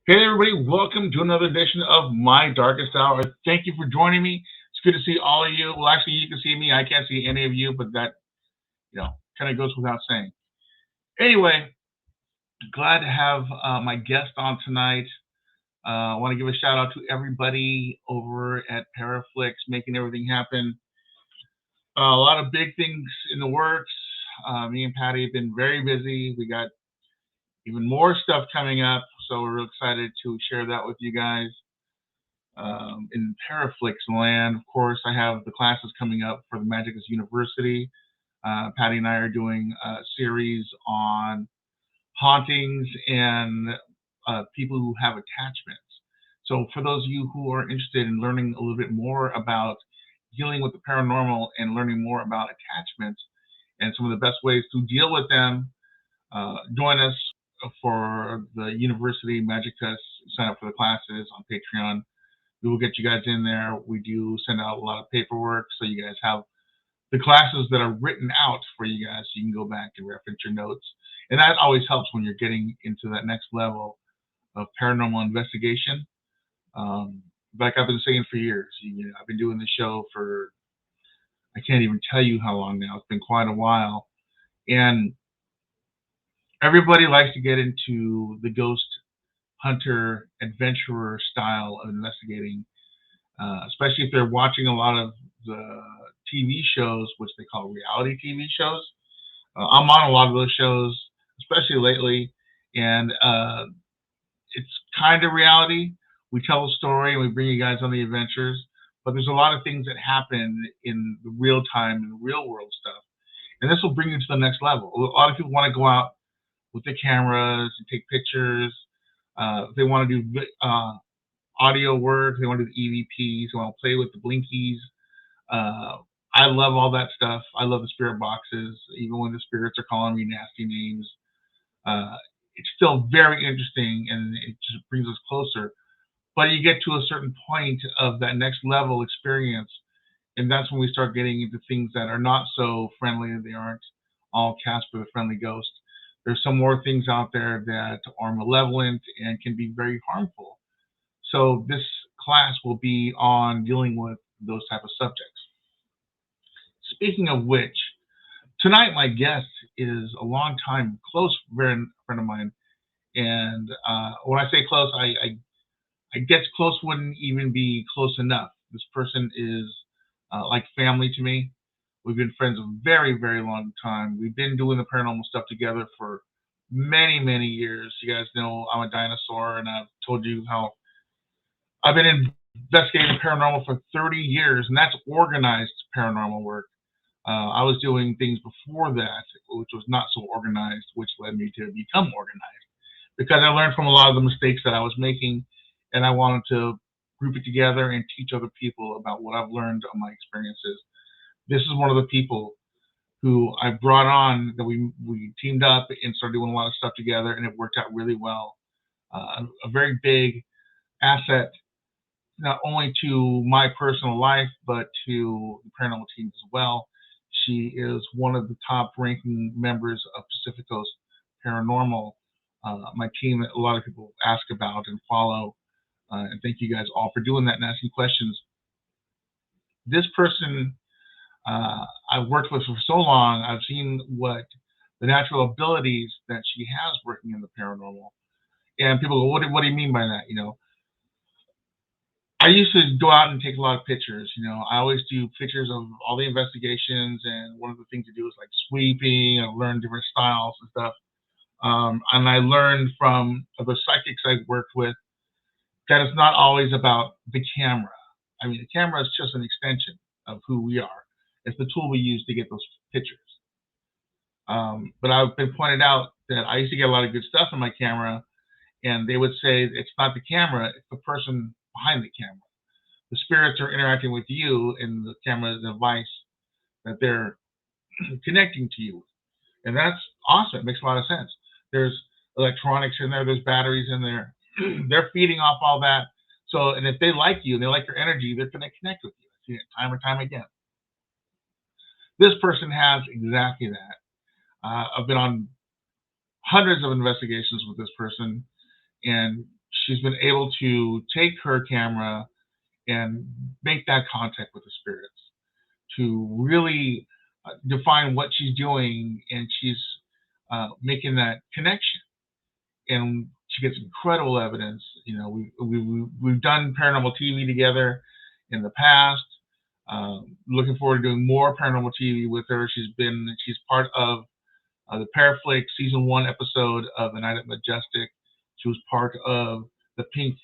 Hey everybody, welcome to another edition of My Darkest Hour. Thank you for joining me. It's good to see all of you. Well, actually, you can see me. I can't see any of you, but that, kind of goes without saying. Anyway, glad to have my guest on tonight. I want to give a shout out to everybody over at Paraflix making everything happen. A lot of big things in the works. Me and Patty have been very busy. We got even more stuff coming up, so we're real excited to share that with you guys. In Paraflix land, of course, I have the classes coming up for the Magicus University. Patty and I are doing a series on hauntings and people who have attachments. So for those of you who are interested in learning a little bit more about dealing with the paranormal and learning more about attachments and some of the best ways to deal with them, join us for the University Magicus. Sign up for the classes on Patreon. We will get you guys in there. We do send out a lot of paperwork, so you guys have the classes that are written out for you guys, so you can go back and reference your notes. And that always helps when you're getting into that next level of paranormal investigation. Like I've been saying for years, I've been doing the show for, I can't even tell you how long now. It's been quite a while. And everybody likes to get into the ghost hunter adventurer style of investigating, especially if they're watching a lot of the TV shows, which they call reality TV shows. I'm on a lot of those shows, especially lately, and it's kind of reality. We tell a story and we bring you guys on the adventures, but there's a lot of things that happen in the real time and real world stuff, and this will bring you to the next level. A lot of people want to go out with the cameras and take pictures. They want to do audio work. They want to do the EVPs. They want to play with the blinkies. I love all that stuff. I love the spirit boxes, even when the spirits are calling me nasty names. It's still very interesting, and it just brings us closer. But you get to a certain point of that next level experience, and that's when we start getting into things that are not so friendly. They aren't all Casper the Friendly Ghost. There's some more things out there that are malevolent and can be very harmful. So this class will be on dealing with those type of subjects. Speaking of which, tonight my guest is a long-time close friend of mine. And when I say close, I guess close wouldn't even be close enough. This person is like family to me. We've been friends a very, very long time. We've been doing the paranormal stuff together for many, many years. You guys know I'm a dinosaur, and I've told you how I've been investigating paranormal for 30 years, and that's organized paranormal work. I was doing things before that, which was not so organized, which led me to become organized because I learned from a lot of the mistakes that I was making, and I wanted to group it together and teach other people about what I've learned on my experiences. This is one of the people who I brought on, that we teamed up and started doing a lot of stuff together, and it worked out really well. A very big asset, not only to my personal life, but to the paranormal team as well. She is one of the top ranking members of Pacific Coast Paranormal, my team that a lot of people ask about and follow. And thank you guys all for doing that and asking questions. This person I've worked with for so long. I've seen what the natural abilities that she has working in the paranormal. And people go, what do you mean by that? I used to go out and take a lot of pictures. I always do pictures of all the investigations, and one of the things to do is like sweeping and learn different styles and stuff. And I learned from the psychics I worked with that it's not always about the camera. I mean, the camera is just an extension of who we are. It's the tool we use to get those pictures. But I've been pointed out that I used to get a lot of good stuff in my camera, and they would say it's not the camera, it's the person behind the camera. The spirits are interacting with you, and the camera is a device that they're connecting to you. And that's awesome. It makes a lot of sense. There's electronics in there, there's batteries in there. They're feeding off all that. So, and if they like you and they like your energy, they're going to connect with you. I've seen it time and time again. This person has exactly that. I've been on hundreds of investigations with this person, and she's been able to take her camera and make that contact with the spirits to really define what she's doing, and she's making that connection. And she gets incredible evidence. We've done paranormal TV together in the past. Looking forward to doing more paranormal TV with her. She's part of the Paraflake season 1 episode of The Night at Majestic. She was part of the Pink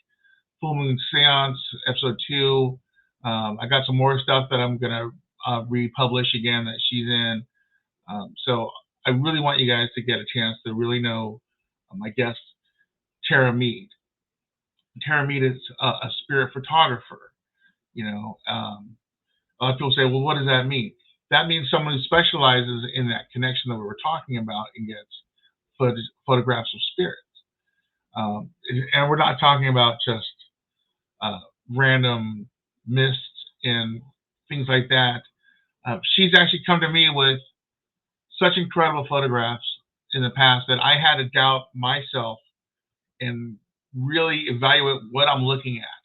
Full Moon Seance episode 2. I got some more stuff that I'm gonna republish again that she's in. So I really want you guys to get a chance to really know my guest, Tara Mead. Tara Mead is a spirit photographer. A lot of people say, well, what does that mean? That means someone who specializes in that connection that we were talking about and gets photographs of spirits. And we're not talking about just random mists and things like that. She's actually come to me with such incredible photographs in the past that I had to doubt myself and really evaluate what I'm looking at,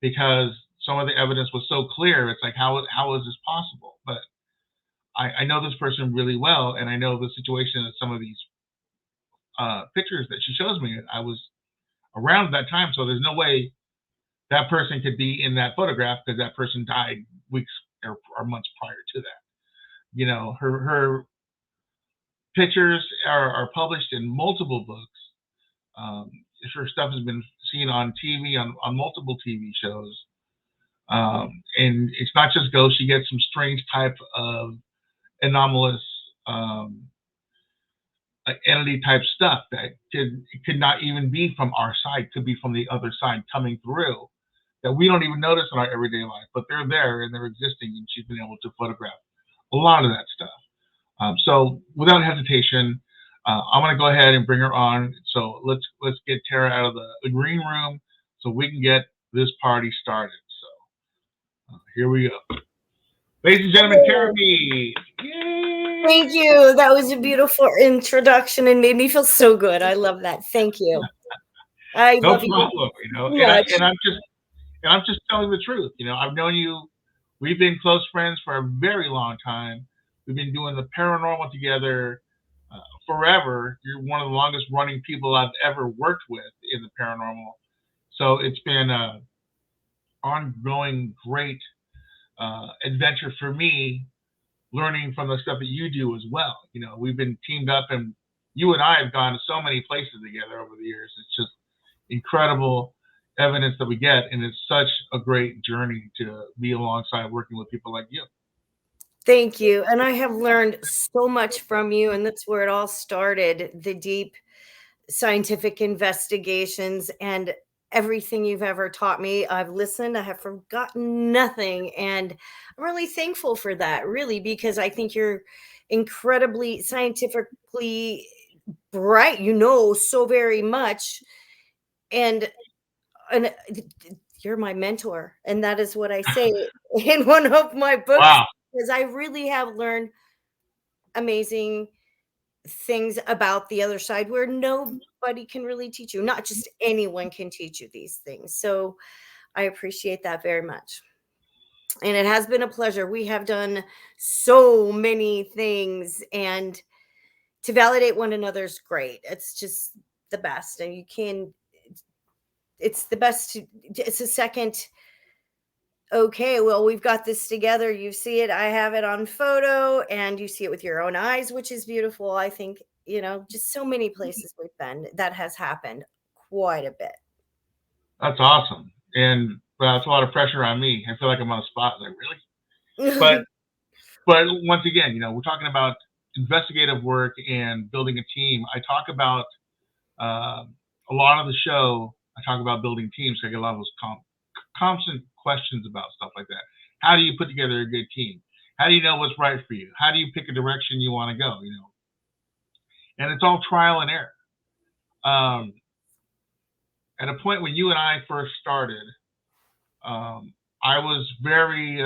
because some of the evidence was so clear. It's like, how is this possible? But I know this person really well, and I know the situation that some of these pictures that she shows me, I was around at that time, so there's no way that person could be in that photograph, because that person died weeks or months prior to that. Her pictures are published in multiple books. Her stuff has been seen on TV, on multiple TV shows. And it's not just ghosts. She gets some strange type of anomalous entity type stuff that could not even be from our side, could be from the other side coming through, that we don't even notice in our everyday life, but they're there and they're existing, and she's been able to photograph a lot of that stuff. So without hesitation, I want to go ahead and bring her on. So let's get Tara out of the green room so we can get this party started. So here we go. Ladies and gentlemen, Tara Mead. Yay! Thank you. That was a beautiful introduction and made me feel so good. I love that. Thank you. No problem. Much. And I'm just telling the truth. I've known you. We've been close friends for a very long time. We've been doing the paranormal together forever. You're one of the longest running people I've ever worked with in the paranormal. So it's been an ongoing great adventure for me, learning from the stuff that you do as well. We've been teamed up, and you and I have gone to so many places together over the years. It's just incredible evidence that we get, and it's such a great journey to be alongside working with people like you. Thank you. And I have learned so much from you, and that's where it all started, the deep scientific investigations and everything you've ever taught me. I've listened, I have forgotten nothing, and I'm really thankful for that, really, because I think you're incredibly scientifically bright, so very much, and you're my mentor, and that is what I say in one of my books. Wow. Because I really have learned amazing things about the other side where nobody can really teach you. Not just anyone can teach you these things. So I appreciate that very much. And it has been a pleasure. We have done so many things, and to validate one another's great. It's just the best. And it's the best. It's a second. Okay, well, we've got this together. You see it. I have it on photo, and you see it with your own eyes, which is beautiful. I think, just so many places we've been, that has happened quite a bit. That's awesome. And that's a lot of pressure on me. I feel like I'm on the spot. Like, really? But once again, we're talking about investigative work and building a team. I talk about a lot of the show. I talk about building teams. So I get a lot of those constant questions about stuff like that. How do you put together a good team? How do you know what's right for you? How do you pick a direction you want to go? And it's all trial and error. At a point when you and I first started, I was very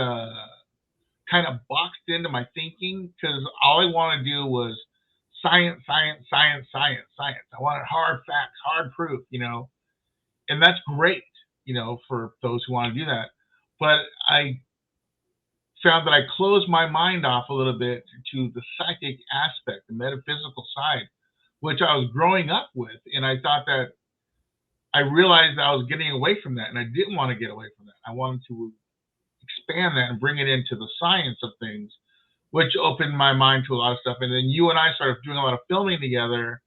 kind of boxed into my thinking, because all I wanted to do was science. I wanted hard facts, hard proof, and that's great, for those who want to do that. But I found that I closed my mind off a little bit to the psychic aspect, the metaphysical side, which I was growing up with, and I thought that I realized I was getting away from that, and I didn't want to get away from that. I wanted to expand that and bring it into the science of things, which opened my mind to a lot of stuff. And then you and I started doing a lot of filming together.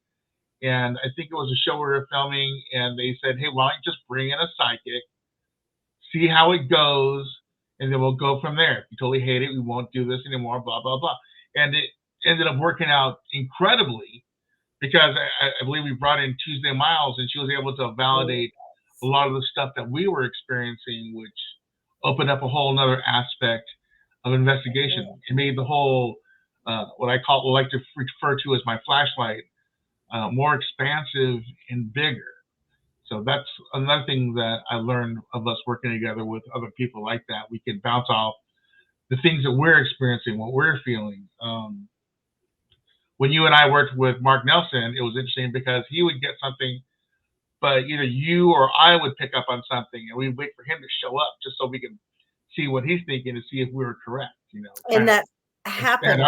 And I think it was a show we were filming, and they said, "Hey, why don't you just bring in a psychic, see how it goes, and then we'll go from there. If you totally hate it, we won't do this anymore, blah, blah, blah." And it ended up working out incredibly because I believe we brought in Tuesday Miles, and she was able to validate a lot of the stuff that we were experiencing, which opened up a whole nother aspect of investigation. It made the whole, what I like to refer to as my flashlight, more expansive and bigger. So that's another thing that I learned of us working together with other people like that. We can bounce off the things that we're experiencing, what we're feeling. When you and I worked with Mark Nelson, it was interesting because he would get something, but either you or I would pick up on something, and we'd wait for him to show up just so we can see what he's thinking to see if we were correct. And that happened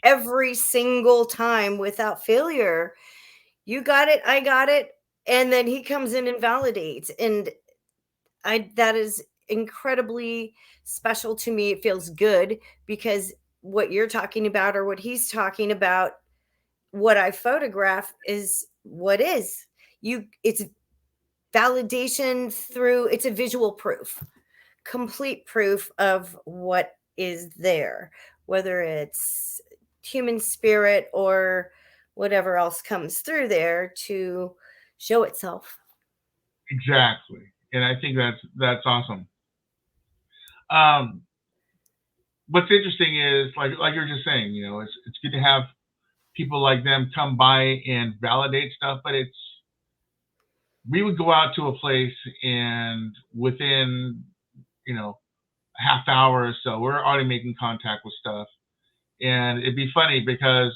every single time without failure. You got it, I got it, and then he comes in and validates, and that is incredibly special to me. It feels good because what you're talking about or what he's talking about, what I photograph is what is. It's validation through, it's a visual proof, complete proof of what is there, whether it's human spirit or whatever else comes through there to show itself. Exactly. And I think that's awesome. What's interesting is like you're just saying, it's good to have people like them come by and validate stuff, but we would go out to a place and within, a half hour or so, we're already making contact with stuff. And it'd be funny because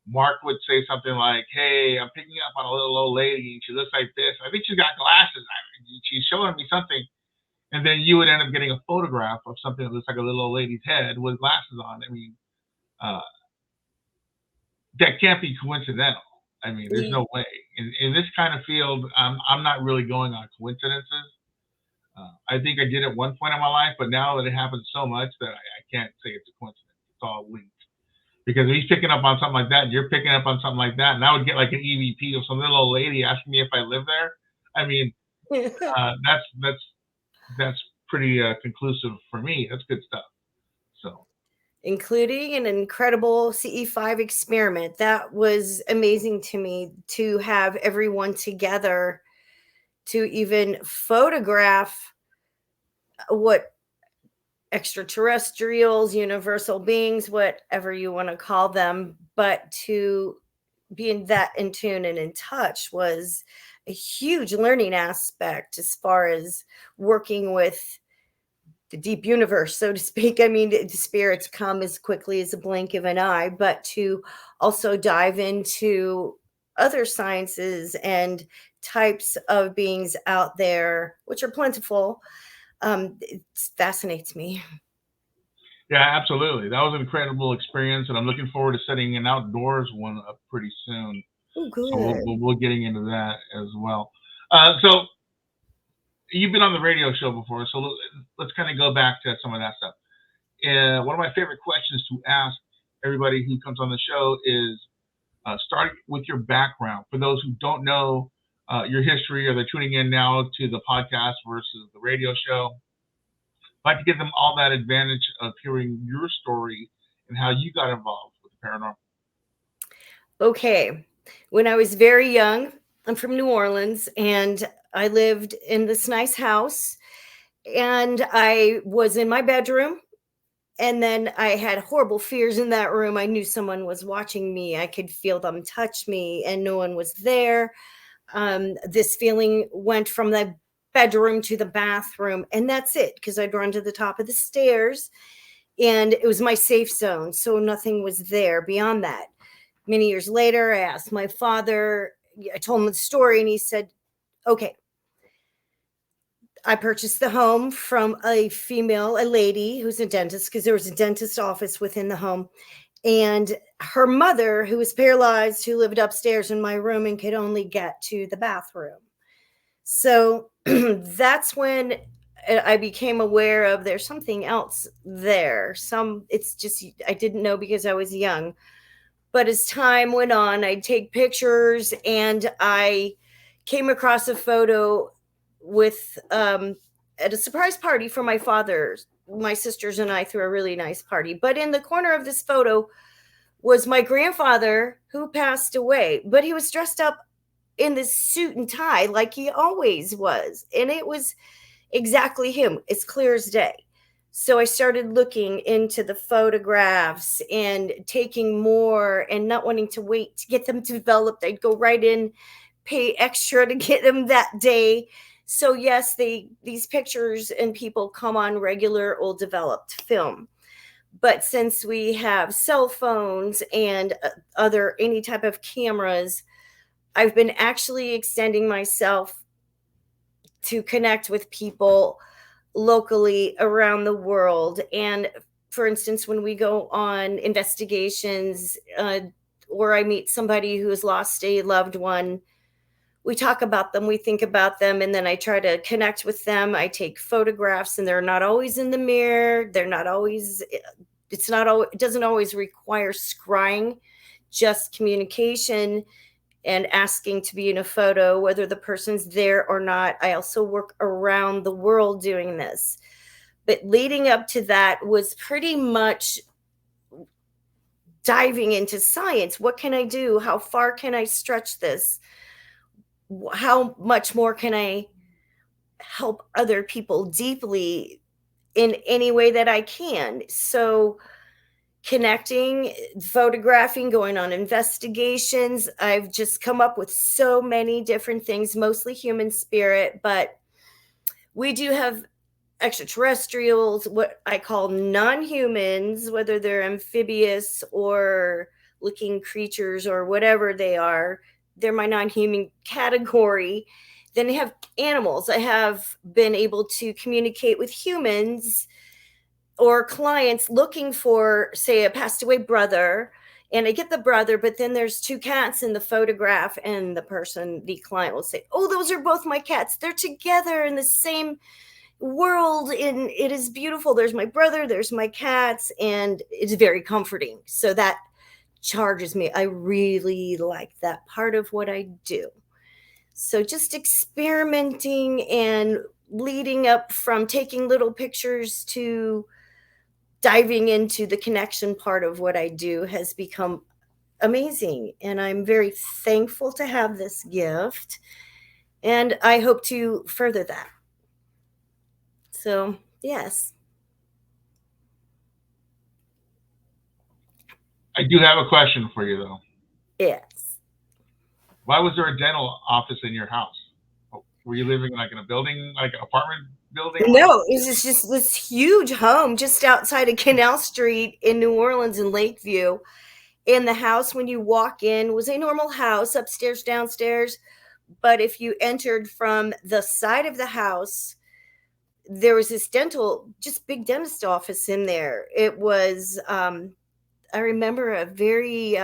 Mark would say something like, "Hey, I'm picking up on a little old lady. She looks like this. I think she's got glasses. She's showing me something." And then you would end up getting a photograph of something that looks like a little old lady's head with glasses on. I mean, that can't be coincidental. I mean, there's no way. In this kind of field, I'm not really going on coincidences. I think I did at one point in my life, but now that it happens so much that I can't say it's a coincidence. It's all linked. Because if he's picking up on something like that, and you're picking up on something like that, and I would get like an EVP of some little old lady asking me if I live there. I mean, that's pretty conclusive for me. That's good stuff. So, including an incredible CE5 experiment. That was amazing to me, to have everyone together to even photograph what extraterrestrials, universal beings, whatever you want to call them, but to be in tune and in touch was a huge learning aspect as far as working with the deep universe, so to speak. I mean, the spirits come as quickly as a blink of an eye, but to also dive into other sciences and types of beings out there, which are plentiful, it fascinates me. Yeah, absolutely. That was an incredible experience, and I'm looking forward to setting an outdoors one up pretty soon. Oh, good. So we'll getting into that as well. So you've been on the radio show before, so let's kind of go back to some of that stuff. One of my favorite questions to ask everybody who comes on the show is start with your background. For those who don't know your history, or they're tuning in now to the podcast versus the radio show, I'd like to give them all that advantage of hearing your story and how you got involved with the paranormal. Okay. When I was very young, I'm from New Orleans, and I lived in this nice house, and I was in my bedroom, and then I had horrible fears in that room. I knew someone was watching me. I could feel them touch me, and no one was there. This feeling went from the bedroom to the bathroom, and that's it, because I'd run to the top of the stairs, and it was my safe zone, so nothing was there beyond that. Many years later, I asked my father, I told him the story, and he said, "Okay, I purchased the home from a lady who's a dentist, because there was a dentist office within the home. And her mother, who was paralyzed, who lived upstairs in my room and could only get to the bathroom. So that's when I became aware of there's something else there. It's just, I didn't know because I was young. But as time went on, I'd take pictures, and I came across a photo with at a surprise party for my father. My sisters and I threw a really nice party. But in the corner of this photo was my grandfather, who passed away, but he was dressed up in this suit and tie like he always was. And it was exactly him. It's clear as day. So I started looking into the photographs and taking more, and not wanting to wait to get them developed. I'd go right in, pay extra to get them that day. So yes, these pictures and people come on regular old developed film. But since we have cell phones and other any type of cameras, I've been actually extending myself to connect with people locally around the world. And for instance, when we go on investigations, or I meet somebody who has lost a loved one, we talk about them, we think about them, and then I try to connect with them. I take photographs, and they're not always in the mirror. They're not always, it's not always, it doesn't always require scrying, just communication and asking to be in a photo, whether the person's there or not. I also work around the world doing this. But leading up to that was pretty much diving into science. What can I do? How far can I stretch this? How much more can I help other people deeply in any way that I can? So connecting, photographing, going on investigations. I've just come up with so many different things, mostly human spirit, but we do have extraterrestrials, what I call non-humans, whether they're amphibious or looking creatures or whatever they are. They're my non-human category. Then I have animals. I have been able to communicate with humans or clients looking for, say, a passed away brother, and I get the brother, but then there's two cats in the photograph, and the client will say, oh, those are both my cats. They're together in the same world, and it is beautiful. There's my brother, there's my cats, and it's very comforting. So that charges me. I really like that part of what I do. So just experimenting and leading up from taking little pictures to diving into the connection part of what I do has become amazing. And I'm very thankful to have this gift. And I hope to further that. So, yes. I do have a question for you, though. Yes. Why was there a dental office in your house? Were you living like in a building, like an apartment building? No, it was just this huge home just outside of Canal Street in New Orleans in Lakeview. And the house, when you walk in, was a normal house, upstairs, downstairs. But if you entered from the side of the house, there was this just big dentist office in there. It was, I remember a very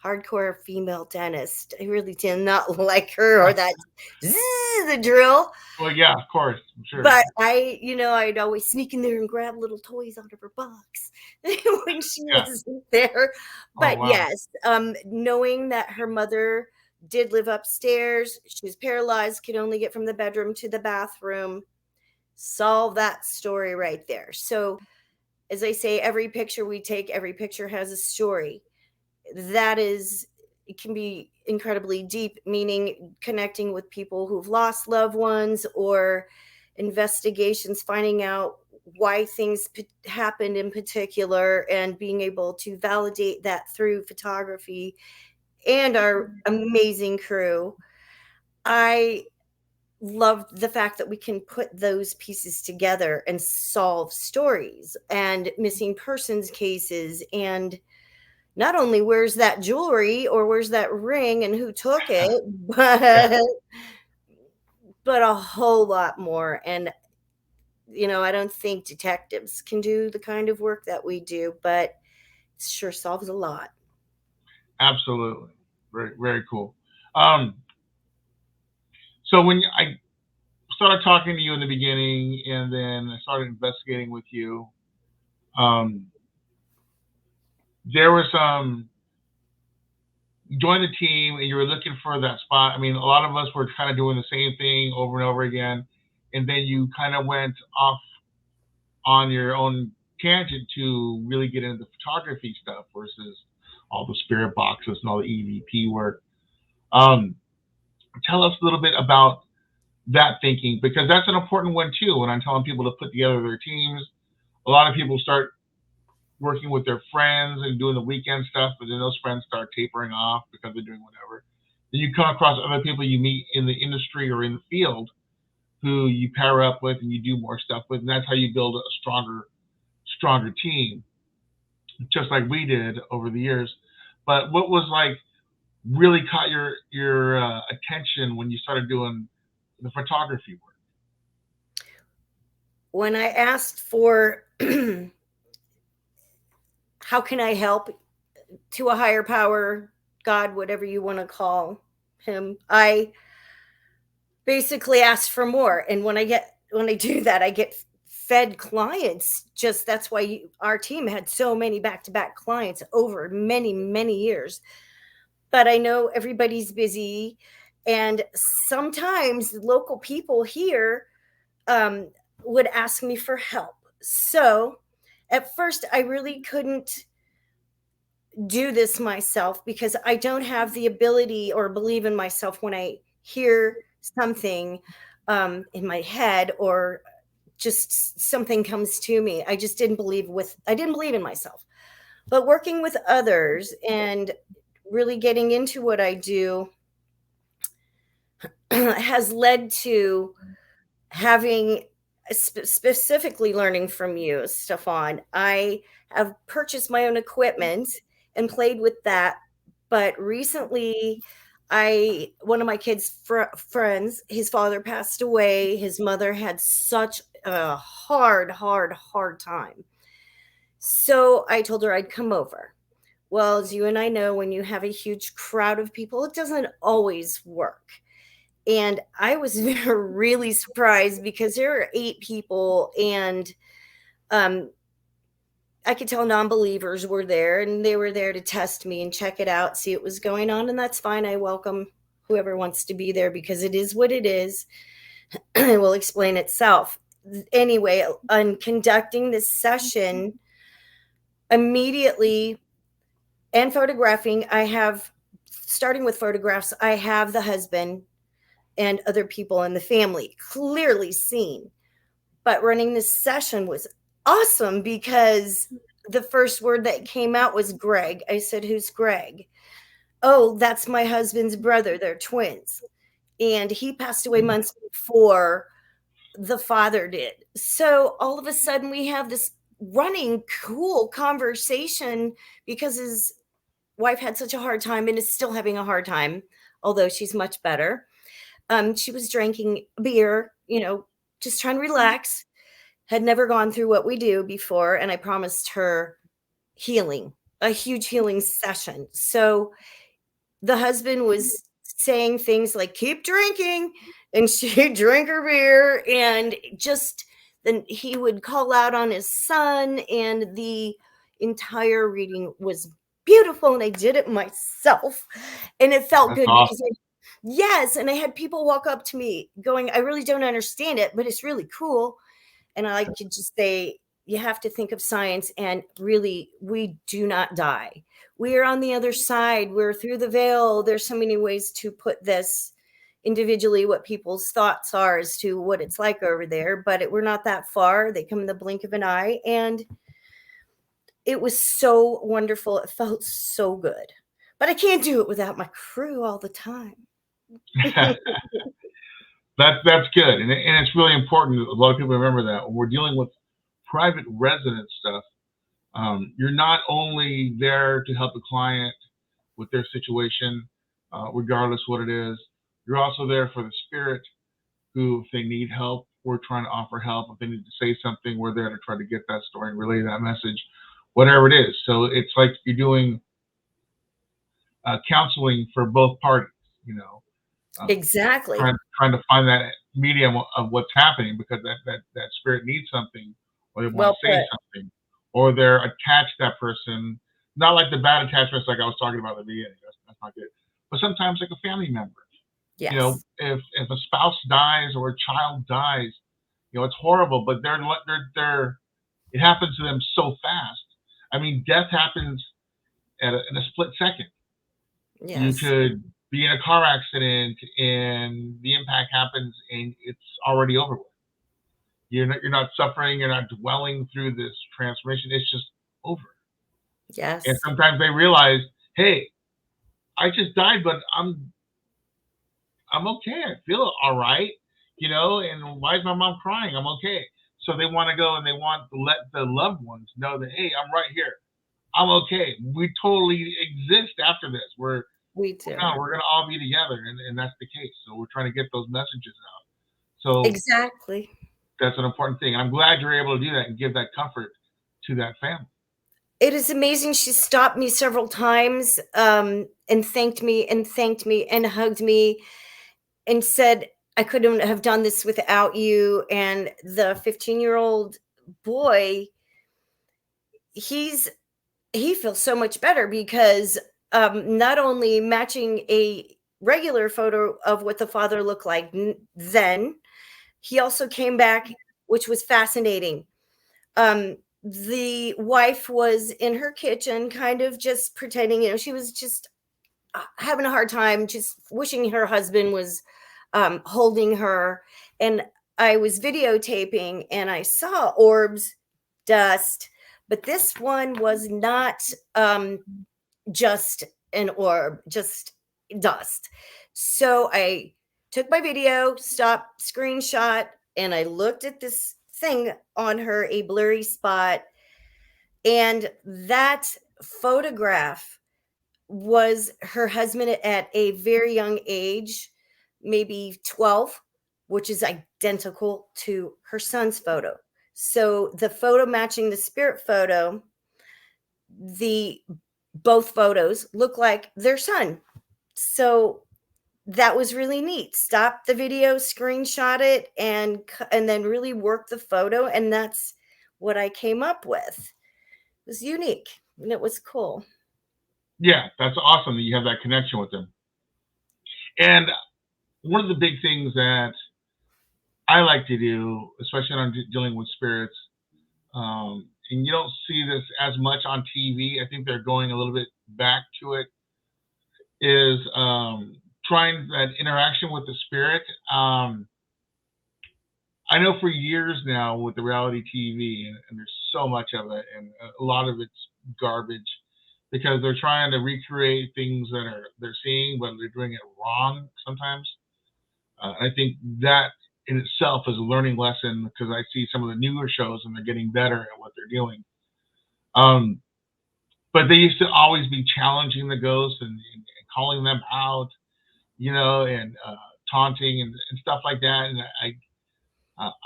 hardcore female dentist. I really did not like her, or that the drill. Well, yeah, of course, I'm sure. But I'd always sneak in there and grab little toys out of her box when she wasn't there. But wow. Yes, knowing that her mother did live upstairs, she was paralyzed, could only get from the bedroom to the bathroom, solve that story right there. So, as I say, every picture we take, every picture has a story. It can be incredibly deep, meaning connecting with people who've lost loved ones, or investigations, finding out why things happened in particular, and being able to validate that through photography and our amazing crew. I love the fact that we can put those pieces together and solve stories and missing persons cases, and not only where's that jewelry or where's that ring and who took it, but a whole lot more. And I don't think detectives can do the kind of work that we do, but it sure solves a lot. Absolutely. Very, very cool. Um, so when I started talking to you in the beginning, and then I started investigating with you, um, there was some, you joined the team and you were looking for that spot. I mean, a lot of us were kind of doing the same thing over and over again. And then you kind of went off on your own tangent to really get into the photography stuff versus all the spirit boxes and all the EVP work. Um, Tell us a little bit about that thinking, because that's an important one too. When I'm telling people to put together their teams, a lot of people start working with their friends and doing the weekend stuff, but then those friends start tapering off because they're doing whatever. Then you come across other people you meet in the industry or in the field who you pair up with and you do more stuff with, and that's how you build a stronger team, just like we did over the years. But what was like really caught your attention when you started doing the photography work? When I asked for how can I help to a higher power, God, whatever you want to call him, I basically asked for more. And when I do that, I get fed clients. Just that's why our team had so many back-to-back clients over many, many years. But I know everybody's busy, and sometimes local people here um, would ask me for help. So at first, I really couldn't do this myself because I don't have the ability or believe in myself when I hear something in my head, or just something comes to me. I didn't believe in myself. But working with others and really getting into what I do has led to having specifically learning from you, Stefan. I have purchased my own equipment and played with that, but recently I one of my kids' friends, his father passed away. His mother had such a hard time. So I told her I'd come over. Well, as you and I know, when you have a huge crowd of people, it doesn't always work. And I was really surprised because there are 8 people, and um, I could tell non-believers were there, and they were there to test me and check it out, see what was going on, and that's fine. I welcome whoever wants to be there because it is what it is. It will explain itself. Anyway, on conducting this session, immediately and photographing, starting with photographs, I have the husband and other people in the family clearly seen. But running this session was awesome because the first word that came out was Greg. I said, "Who's Greg?" "Oh, that's my husband's brother. They're twins. And he passed away months before the father did." So all of a sudden we have this running cool conversation because his wife had such a hard time and is still having a hard time, although she's much better. She was drinking beer, just trying to relax, had never gone through what we do before. And I promised her healing, a huge healing session. So the husband was saying things like, "Keep drinking." And she drank her beer, and just then he would call out on his son. And the entire reading was beautiful. And I did it myself. And it felt That's good because awesome. yes, and I had people walk up to me going, "I really don't understand it, but it's really cool." And I like to just say, you have to think of science, and really, we do not die. We are on the other side. We're through the veil. There's so many ways to put this individually, what people's thoughts are as to what it's like over there, but we're not that far. They come in the blink of an eye, and it was so wonderful. It felt so good. But I can't do it without my crew all the time. That's good, and it's really important. A lot of people remember that when we're dealing with private residence stuff, you're not only there to help the client with their situation, regardless what it is. You're also there for the spirit who, if they need help, we're trying to offer help. If they need to say something, we're there to try to get that story and relay that message, whatever it is. So it's like you're doing counseling for both parties, Exactly. trying to find that medium of what's happening, because that spirit needs something, or they want Well to say put. something, or they're attached to that person. Not like the bad attachments like I was talking about at the beginning. That's not good. But sometimes like a family member. Yes. If a spouse dies or a child dies, it's horrible, but they're it happens to them so fast. I mean, death happens in a split second. You Yes. could be in a car accident and the impact happens and it's already over with. You're not suffering. You're not dwelling through this transformation. It's just over. And Yes. sometimes they realize, hey, I just died, but I'm okay. I feel all right. And why is my mom crying? I'm okay. So they want to go and they want to let the loved ones know that, hey, I'm right here. I'm okay. We totally exist after this. We do. No, we're gonna all be together, and that's the case. So we're trying to get those messages out. So Exactly. that's an important thing. I'm glad you're able to do that and give that comfort to that family. It is amazing. She stopped me several times, and thanked me and thanked me and hugged me and said, I couldn't have done this without you. And the 15-year-old boy, he feels so much better because not only matching a regular photo of what the father looked like then, he also came back, which was fascinating. The wife was in her kitchen, kind of just pretending, she was just having a hard time, just wishing her husband was holding her. And I was videotaping and I saw orbs, dust, but this one was not just an orb, just dust. So I took my video, stopped, screenshot, and I looked at this thing on her, a blurry spot. And that photograph was her husband at a very young age, maybe 12, which is identical to her son's photo. So the photo matching the spirit photo, the both photos look like their son. So that was really neat. Stop the video, screenshot it, and then really work the photo, and that's what I came up with. It was unique and it was cool. Yeah, that's awesome that you have that connection with them. And one of the big things that I like to do, especially when I'm dealing with spirits, and you don't see this as much on TV. I think they're going a little bit back to it. Is trying that interaction with the spirit. I know for years now with the reality TV, and there's so much of it, and a lot of it's garbage because they're trying to recreate things that they're seeing, but they're doing it wrong sometimes. I think that in itself is a learning lesson because I see some of the newer shows and they're getting better at what they're doing. But they used to always be challenging the ghosts and calling them out, and taunting and stuff like that. And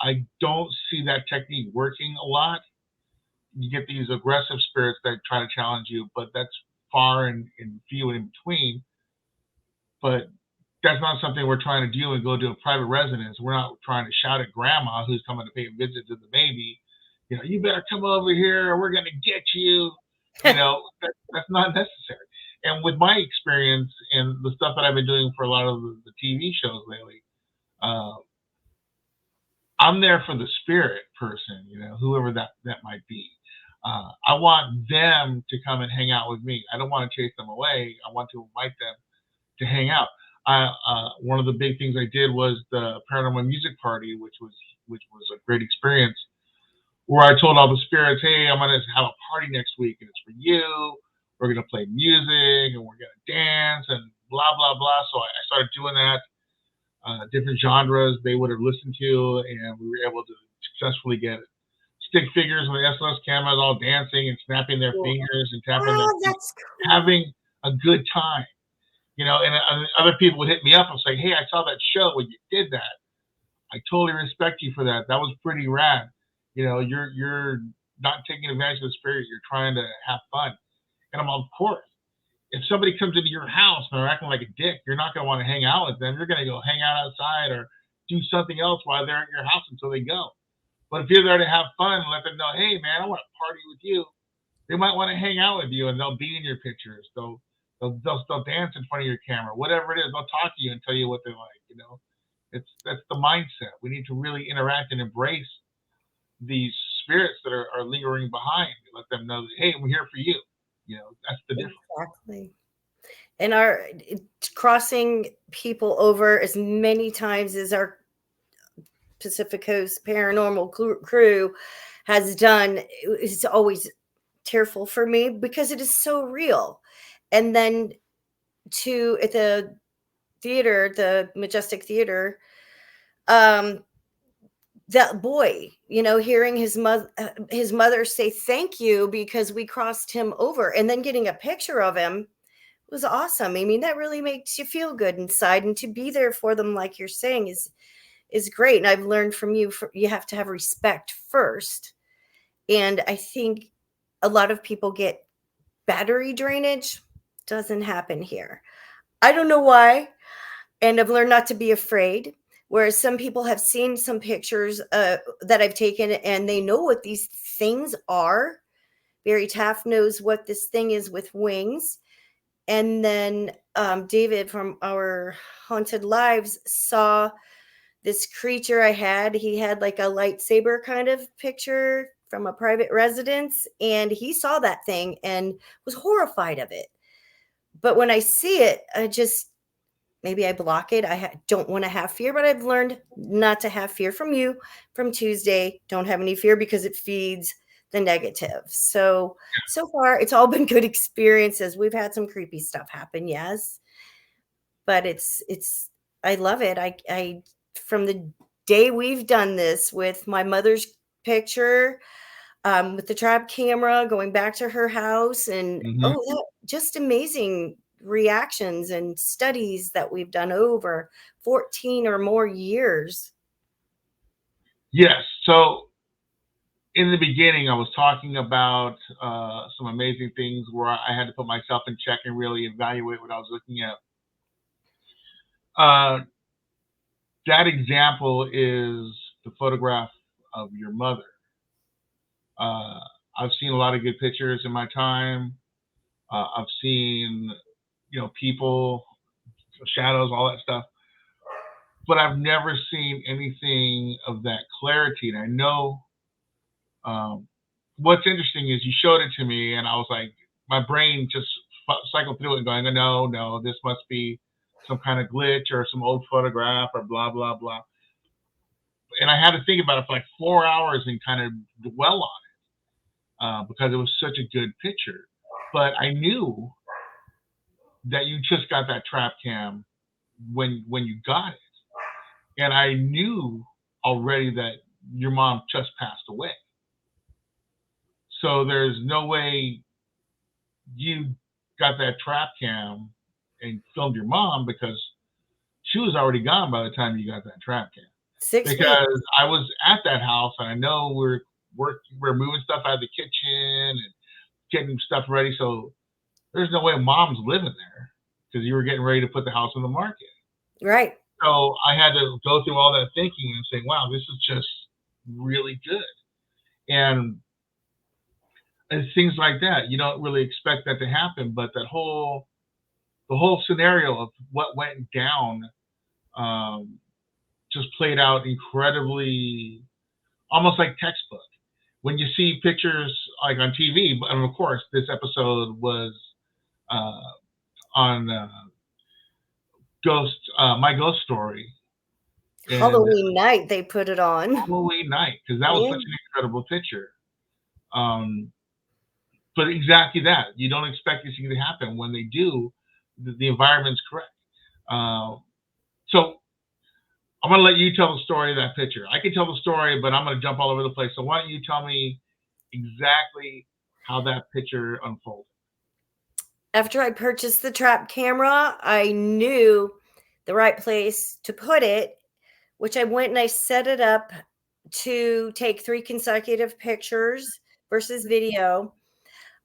I don't see that technique working a lot. You get these aggressive spirits that try to challenge you, but that's far and few and in between. But that's not something we're trying to do and go to a private residence. We're not trying to shout at grandma who's coming to pay a visit to the baby. You better come over here or we're going to get you. That's not necessary. And with my experience and the stuff that I've been doing for a lot of the TV shows lately, I'm there for the spirit person, whoever that might be. I want them to come and hang out with me. I don't want to chase them away. I want to invite them to hang out. One of the big things I did was the paranormal music party, which was a great experience, where I told all the spirits, hey, I'm going to have a party next week, and it's for you. We're going to play music, and we're going to dance, and blah, blah, blah. So I started doing that. Different genres they would have listened to, and we were able to successfully get stick figures on the SLS cameras all dancing and snapping their fingers and tapping their feet, That's cool. having a good time. And other people would hit me up and say, hey, I saw that show when you did that. I totally respect you for that. That was pretty rad. You're not taking advantage of the spirit. You're trying to have fun. And I'm of course, if somebody comes into your house and they're acting like a dick, you're not going to want to hang out with them. You're going to go hang out outside or do something else while they're at your house until they go. But if you're there to have fun and let them know, hey man, I want to party with you, they might want to hang out with you and they'll be in your pictures. They'll dance in front of your camera, whatever it is. They'll talk to you and tell you what they like. That's the mindset. We need to really interact and embrace these spirits that are lingering behind. Let them know that, hey, we're here for you. That's the difference. Exactly. And our crossing people over as many times as our Pacific Coast paranormal crew has done is always tearful for me because it is so real. And then at the theater, the Majestic Theater, that boy, hearing his mother say thank you because we crossed him over, and then getting a picture of him was awesome. I mean, that really makes you feel good inside, and to be there for them, like you're saying, is great. And I've learned from you, you have to have respect first. And I think a lot of people get battery drainage. Doesn't happen here. I don't know why. And I've learned not to be afraid. Whereas some people have seen some pictures that I've taken and they know what these things are. Barry Taft knows what this thing is with wings. And then David from our Haunted Lives saw this creature I had. He had like a lightsaber kind of picture from a private residence. And he saw that thing and was horrified of it. But when I see it, maybe I block it. I don't want to have fear, but I've learned not to have fear from you from Tuesday. Don't have any fear because it feeds the negative. So far, it's all been good experiences. We've had some creepy stuff happen, yes, but I love it. I from the day we've done this with my mother's picture, with the trap camera, going back to her house, and just amazing reactions and studies that we've done over 14 or more years. Yes. So in the beginning, I was talking about some amazing things where I had to put myself in check and really evaluate what I was looking at. That example is the photograph of your mother. I've seen a lot of good pictures in my time. I've seen, people, shadows, all that stuff. But I've never seen anything of that clarity. And I know what's interesting is you showed it to me, and I was like, my brain just cycled through it and going, no, this must be some kind of glitch or some old photograph or blah, blah, blah. And I had to think about it for like 4 hours and kind of dwell on it because it was such a good picture. But I knew that you just got that trap cam when you got it. And I knew already that your mom just passed away. So there's no way you got that trap cam and filmed your mom because she was already gone by the time you got that trap cam. 6 weeks. Because I was at that house and I know we're moving stuff out of the kitchen and getting stuff ready. So there's no way mom's living there because you were getting ready to put the house on the market. Right. So I had to go through all that thinking and say, wow, this is just really good. And things like that, you don't really expect that to happen, but the whole scenario of what went down just played out incredibly, almost like textbook. When you see pictures like on TV, and of course this episode was on My Ghost Story. Halloween night they put it on. Halloween night, because that was such an incredible picture. But exactly that. You don't expect these things to happen. When they do, the environment's correct. So I'm going to let you tell the story of that picture. I can tell the story, but I'm going to jump all over the place. So why don't you tell me exactly how that picture unfolded? After I purchased the trap camera, I knew the right place to put it which I went and I set it up to take 3 consecutive pictures versus video.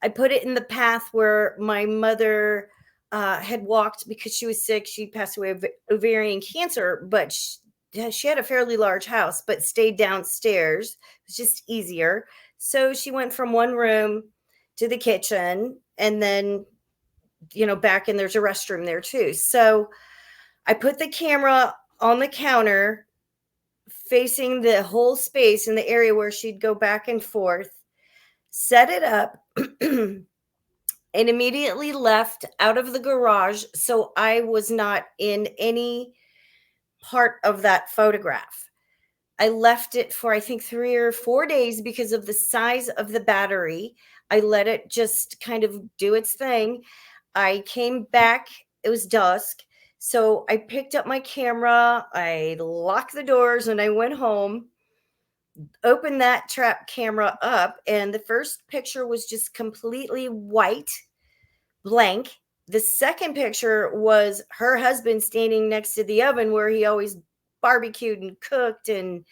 I put it in the path where my mother had walked because she was sick. She passed away of ovarian cancer, but she had a fairly large house, but stayed downstairs. It was just easier. So she went from one room to the kitchen and then, back, and there's a restroom there too. So I put the camera on the counter facing the whole space in the area where she'd go back and forth, set it up, and immediately left out of the garage. So I was not in any part of that photograph. I left it for, I think, 3 or 4 days because of the size of the battery. I let it just kind of do its thing. I came back, it was dusk. So I picked up my camera, I locked the doors, and I went home, opened that trap camera up, and the first picture was just completely white, blank. The second picture was her husband standing next to the oven where he always barbecued and cooked, and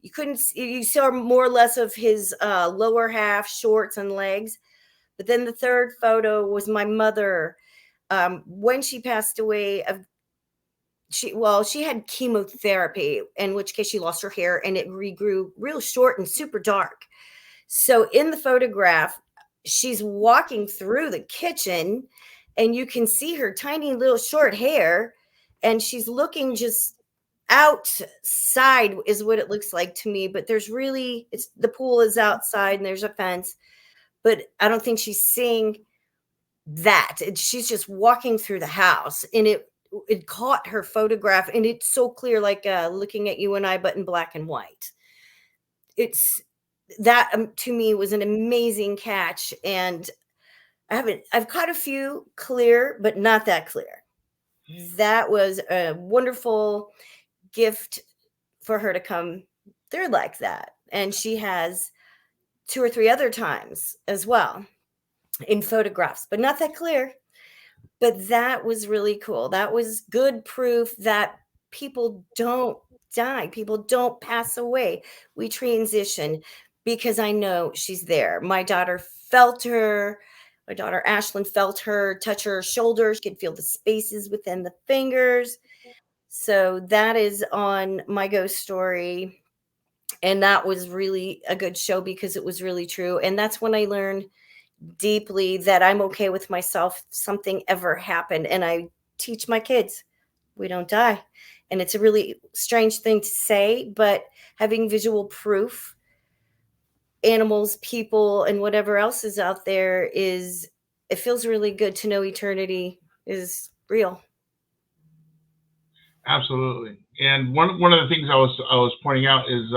you saw more or less of his lower half, shorts and legs. But then the third photo was my mother when she passed away. She had chemotherapy, in which case she lost her hair and it regrew real short and super dark. So in the photograph, she's walking through the kitchen and you can see her tiny little short hair, and she's looking just outside is what it looks like to me. But the pool is outside and there's a fence, but I don't think she's seeing that. She's just walking through the house, and it caught her photograph, and it's so clear, like looking at you and I, but in black and white. It's that to me was an amazing catch, and I've caught a few clear, but not that clear. That was a wonderful gift for her to come through like that. And she has 2 or 3 other times as well in photographs, but not that clear. But that was really cool. That was good proof that people don't die, people don't pass away. We transition, because I know she's there. My daughter felt her. My daughter Ashlyn felt her, touch her shoulder. She could feel the spaces within the fingers. So that is on my ghost story. And that was really a good show because it was really true. And that's when I learned deeply that I'm okay with myself if something ever happened. And I teach my kids, we don't die. And it's a really strange thing to say, but having visual proof, animals, people, and whatever else is out there, it feels really good to know eternity is real. Absolutely. And one of the things I was pointing out is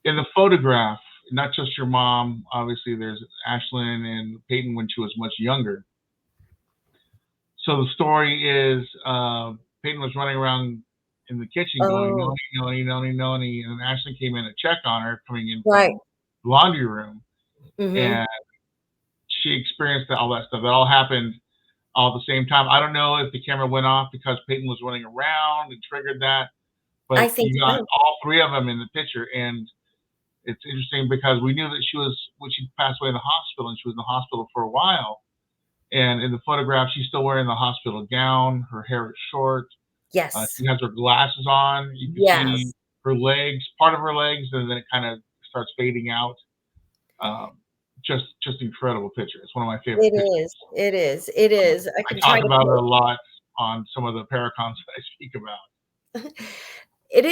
in the photograph, not just your mom. Obviously, there's Ashlyn and Peyton when she was much younger. So the story is Peyton was running around in the kitchen going noni noni noni noni, and Ashlyn came in to check on her coming in Right. from the laundry room, and she experienced all that stuff. That all happened all at the same time. I don't know if the camera went off because Peyton was running around and triggered that, but I think you got all 3 of them in the picture. And it's interesting because we knew that when she passed away in the hospital, and she was in the hospital for a while. And in the photograph, she's still wearing the hospital gown. Her hair is short. Yes. She has her glasses on. You can see her legs, part of her legs, and then it kind of starts fading out. Just incredible picture. It's one of my favorite pictures. It is. I talk about it a lot on some of the paracons that I speak about. It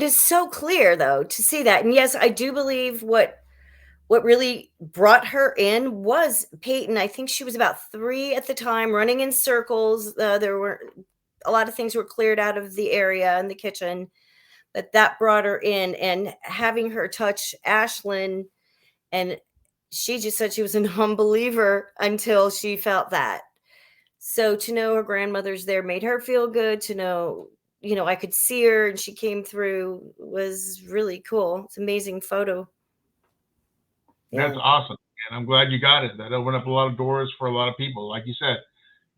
is so clear, though, to see that. And yes, I do believe what really brought her in was Peyton. I think she was about 3 at the time, running in circles. There were a lot of things were cleared out of the area in the kitchen, but that brought her in. And having her touch Ashlyn, and she just said she was a non-believer until she felt that. So to know her grandmother's there made her feel good. To know, I could see her and she came through was really cool. It's an amazing photo. That's awesome. And I'm glad you got it. That opened up a lot of doors for a lot of people. Like you said,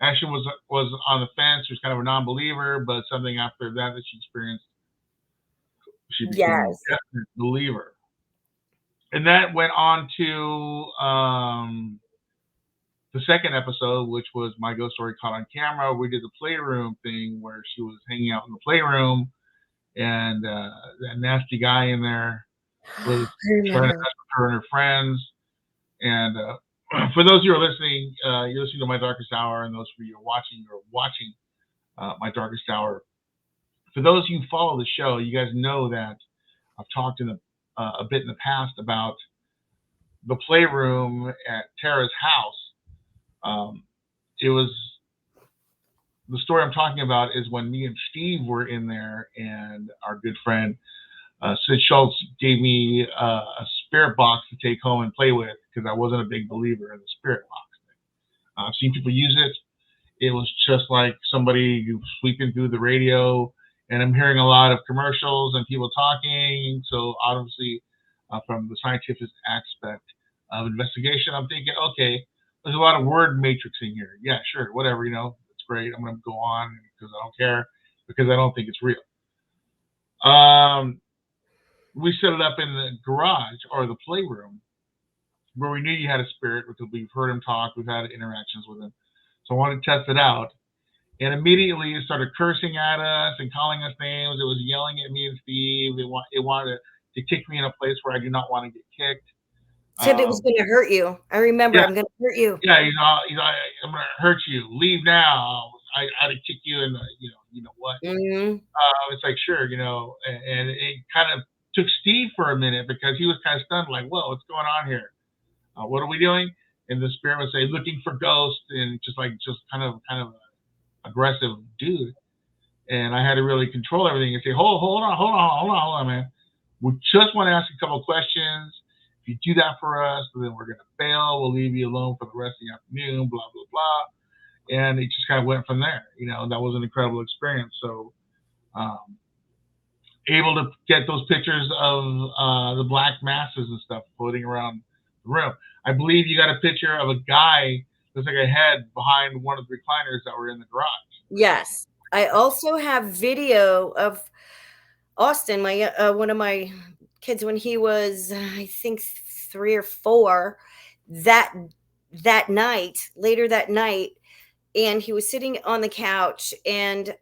Actually, was on the fence. She was kind of a non-believer, but something after that she experienced, she became a Yes. definite believer. And that went on to the second episode, which was my ghost story caught on camera. We did the playroom thing where she was hanging out in the playroom, and that nasty guy in there was I trying to remember. mess with her and her friends. And for those of you who are listening, you're listening to My Darkest Hour, and those of you who are watching My Darkest Hour. For those of you who follow the show, you guys know that I've talked a bit in the past about the playroom at Tara's house. It was the story I'm talking about is when me and Steve were in there, and our good friend Sid Schultz gave me a spirit box to take home and play with because I wasn't a big believer in the spirit box thing. I've seen people use it. It was just like somebody sweeping through the radio, and I'm hearing a lot of commercials and people talking. So obviously, from the scientific aspect of investigation, I'm thinking, okay, there's a lot of word matrixing here. Yeah, sure, whatever, it's great. I'm going to go on because I don't care, because I don't think it's real. We set it up in the garage or the playroom where we knew you had a spirit because we've heard him talk, we've had interactions with him. So I wanted to test it out. And immediately it started cursing at us and calling us names. It was yelling at me and Steve. It wanted to kick me in a place where I do not want to get kicked. Said it was going to hurt you. I remember. Yeah, I'm going to hurt you. yeah. I'm going to hurt you. Leave now. I had to kick you in the, you know what? Mm-hmm. It's like, sure, and it kind of took Steve for a minute because he was kind of stunned, like, whoa, what's going on here? What are we doing? And the spirit would say, looking for ghosts, and just kind of aggressive dude. And I had to really control everything and say, hold on, man. We just want to ask a couple of questions. If you do that for us, then we're going to bail. We'll leave you alone for the rest of the afternoon, blah, blah, blah. And it just kind of went from there. That was an incredible experience. So, able to get those pictures of the black masses and stuff floating around the room. I believe you got a picture of a guy looks like a head behind one of the recliners that were in the garage. Yes. I also have video of Austin, my one of my kids, when he was, I think, 3 or 4, that night, later that night, and he was sitting on the couch, and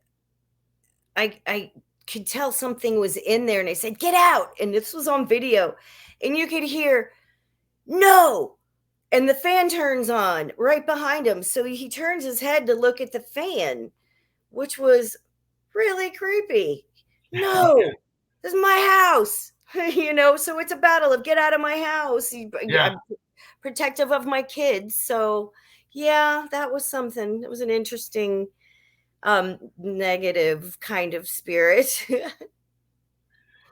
I could tell something was in there, and I said, "Get out!" And this was on video, and you could hear, "No!" And the fan turns on right behind him, so he turns his head to look at the fan, which was really creepy. No, this is my house. So it's a battle of get out of my house. Yeah. I'm protective of my kids. So yeah, that was something. It was an interesting negative kind of spirit.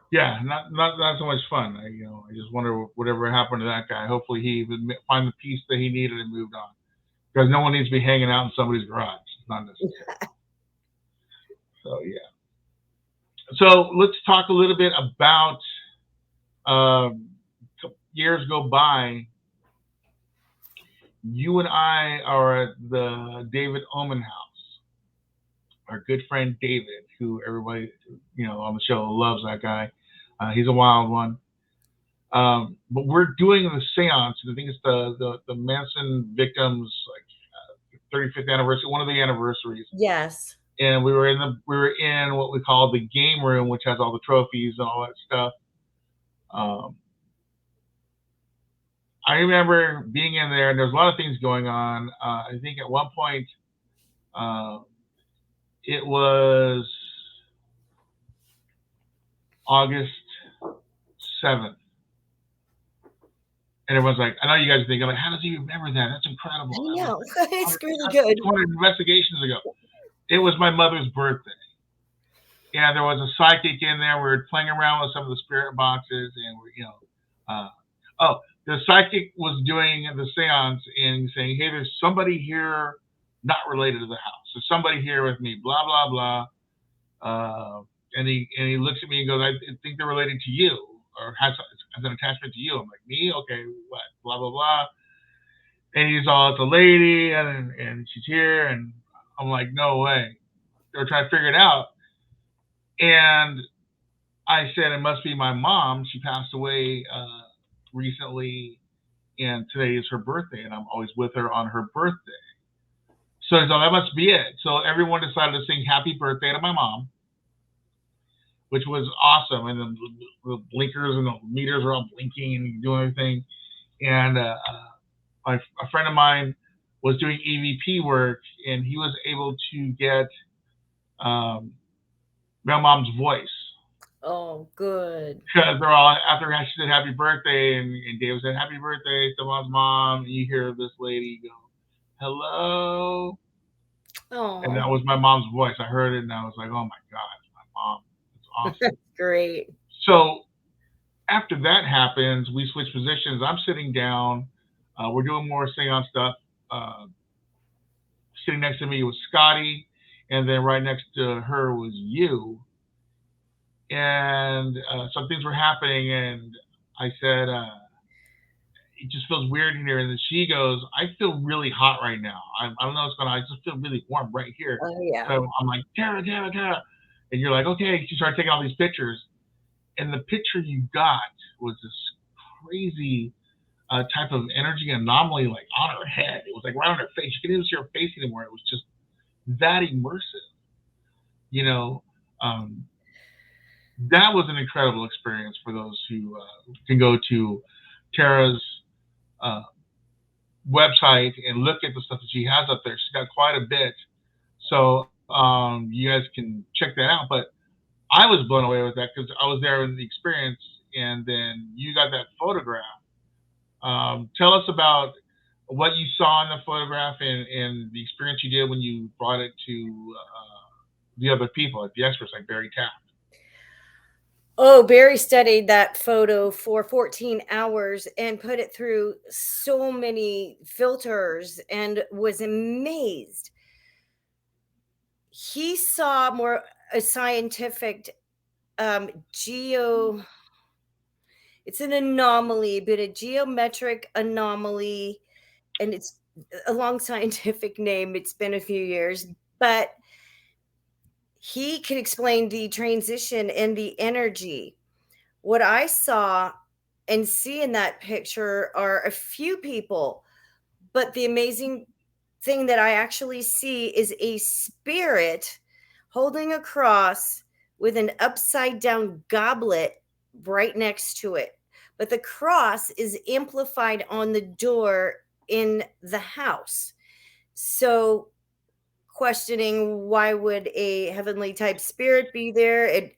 Yeah, not so much fun. I just wonder whatever happened to that guy. Hopefully he would find the peace that he needed and moved on. Because no one needs to be hanging out in somebody's garage. It's not necessary. So yeah. So let's talk a little bit about years go by. You and I are at the David Oman house. Our good friend David, who everybody on the show loves that guy. He's a wild one. But we're doing the seance. I think it's the Manson victims 35th anniversary, one of the anniversaries. Yes. And we were in what we call the game room, which has all the trophies and all that stuff. I remember being in there, and there's a lot of things going on. I think at one point, it was August 7th. And everyone's like, I know you guys are thinking, like, how does he remember that? That's incredible. I know. It's really good. good. 200 investigations ago. It was my mother's birthday. And there was a psychic in there. We were playing around with some of the spirit boxes, and the psychic was doing the seance and saying, hey, there's somebody here not related to the house. There's somebody here with me, blah, blah, blah. And he looks at me and goes, I think they're related to you or has an attachment to you. I'm like, me? Okay, what? Blah, blah, blah. And he's all, it's a lady, and she's here, and I'm like, no way. They were trying to figure it out, and I said it must be my mom. She passed away recently, and today is her birthday, and I'm always with her on her birthday. So that must be it. So everyone decided to sing "Happy Birthday" to my mom, which was awesome. And the blinkers and the meters are all blinking and doing everything. And a friend of mine was doing EVP work, and he was able to get um, my mom's voice. Oh, good. Because they're all, after she said happy birthday, and Dave said happy birthday to mom's mom, and you hear this lady go, hello. And Oh, that was my mom's voice. I heard it and I was like, oh my God, it's my mom. It's awesome. great. So after that happens, we switch positions. I'm sitting down. We're doing more seance stuff. Uh, Sitting next to me was Scotty, and then right next to her was you. And some things were happening, and I said, it just feels weird in here. And then she goes, I feel really hot right now. I don't know what's going on. I just feel really warm right here. Oh, yeah. So I'm like, Tara, Tara, Tara. And you're like, okay. She started taking all these pictures. And the picture you got was this crazy type of energy anomaly, like on her head. It was like right on her face. You couldn't even see her face anymore. It was just that immersive. You know, um, that was an incredible experience for those who can go to Tara's uh, website and look at the stuff that she has up there. She's got quite a bit. So you guys can check that out. But I was blown away with that because I was there in the experience, and then you got that photograph. Tell us about what you saw in the photograph and the experience you did when you brought it to the other people, like the experts, like Barry Taft. Oh, Barry studied that photo for 14 hours and put it through so many filters and was amazed. He saw more a scientific geo it's an anomaly, but a geometric anomaly, and it's a long scientific name. It's been a few years, but he could explain the transition and the energy. What I saw and see in that picture are a few people, but the amazing thing that I actually see is a spirit holding a cross with an upside down goblet right next to it. But the cross is amplified on the door in the house. So questioning why would a heavenly type spirit be there?